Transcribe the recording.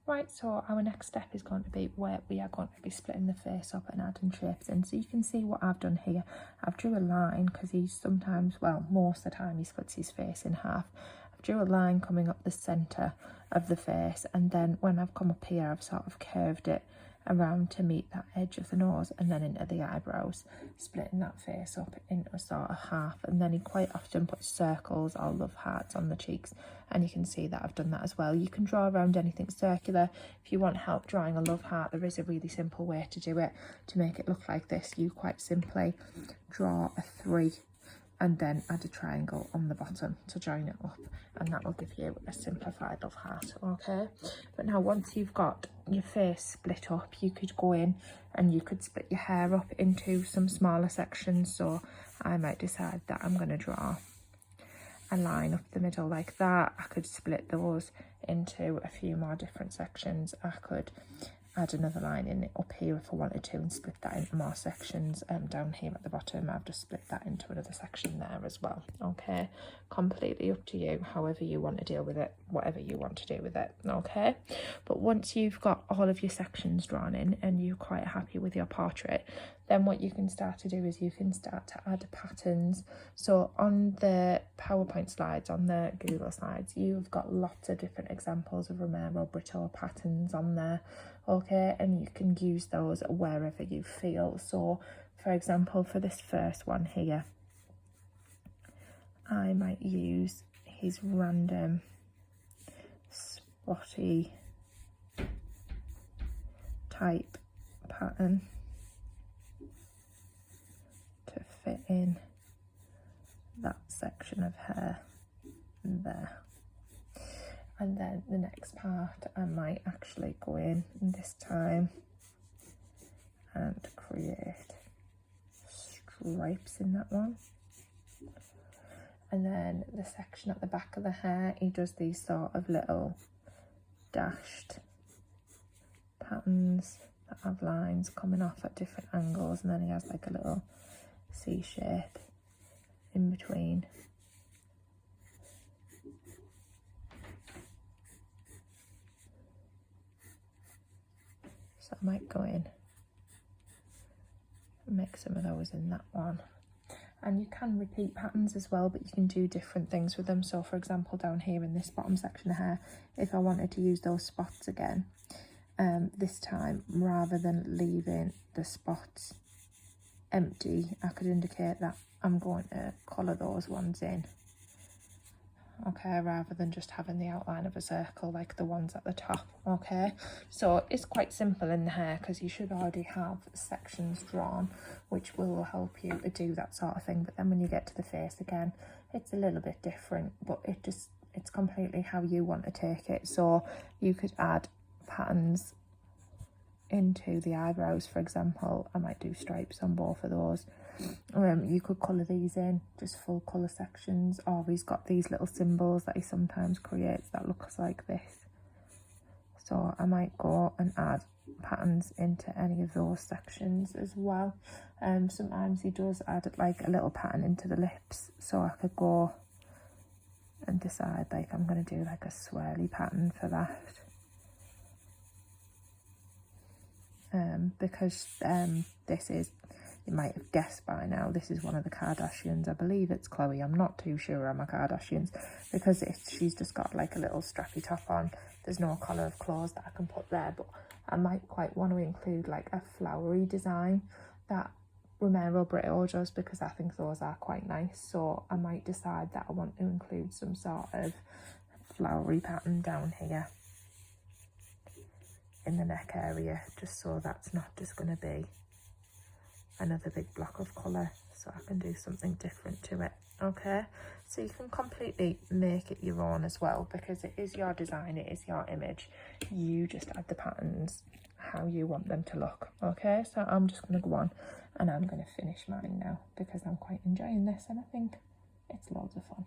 Right, so our next step is going to be where we are going to be splitting the face up and adding shapes in. So you can see what I've done here. I've drew a line because he's sometimes, well, most of the time he splits his face in half. I've drew a line coming up the centre of the face, and then when I've come up here, I've sort of curved it around to meet that edge of the nose and then into the eyebrows, splitting that face up into a sort of half. And then he quite often puts circles or love hearts on the cheeks, and you can see that I've done that as well. You can draw around anything circular. If you want help drawing a love heart, there is a really simple way to do it to make it look like this. You quite simply draw a 3 and then add a triangle on the bottom to join it up, and that will give you a simplified love heart. Okay, but now once you've got your face split up, you could go in and you could split your hair up into some smaller sections. So I might decide that I'm going to draw a line up the middle like that. I could split those into a few more different sections. I could add another line in it up here if I wanted to and split that into more sections. Down here at the bottom, I've just split that into another section there as well. Okay, completely up to you, however you want to deal with it, whatever you want to do with it. Okay, but once you've got all of your sections drawn in and you're quite happy with your portrait, then what you can start to do is you can start to add patterns. So on the PowerPoint slides, on the Google slides, you've got lots of different examples of Romero Britto patterns on there. Okay, and you can use those wherever you feel. So for example, for this first one here, I might use his random spotty type pattern to fit in that section of hair there. And then the next part, I might actually go in this time and create stripes in that one. And then the section at the back of the hair, he does these sort of little dashed patterns that have lines coming off at different angles, and then he has like a little C shape in between. So I might go in and make some of those in that one. And you can repeat patterns as well, but you can do different things with them. So for example, down here in this bottom section of hair, if I wanted to use those spots again, this time, rather than leaving the spots empty, I could indicate that I'm going to colour those ones in. Okay, rather than just having the outline of a circle like the ones at the top. Okay, so it's quite simple in the hair because you should already have sections drawn, which will help you to do that sort of thing. But then when you get to the face again, it's a little bit different, but it's completely how you want to take it. So you could add patterns into the eyebrows, for example. I might do stripes on both of those. You could colour these in, just full colour sections, or he's got these little symbols that he sometimes creates that looks like this. So I might go and add patterns into any of those sections as well. Sometimes he does add like a little pattern into the lips, so I could go and decide like I'm going to do like a swirly pattern for that. Because this is, you might have guessed by now, this is one of the Kardashians. I believe it's Chloe. I'm not too sure on my Kardashians because she's just got like a little strappy top on. There's no collar of clothes that I can put there, but I might quite want to include like a flowery design that Romero Britto does, because I think those are quite nice. So I might decide that I want to include some sort of flowery pattern down here in the neck area, just so that's not just going to be another big block of colour, so I can do something different to it. Okay, so you can completely make it your own as well, because it is your design, it is your image. You just add the patterns how you want them to look. Okay, so I'm just going to go on and I'm going to finish mine now because I'm quite enjoying this and I think it's loads of fun.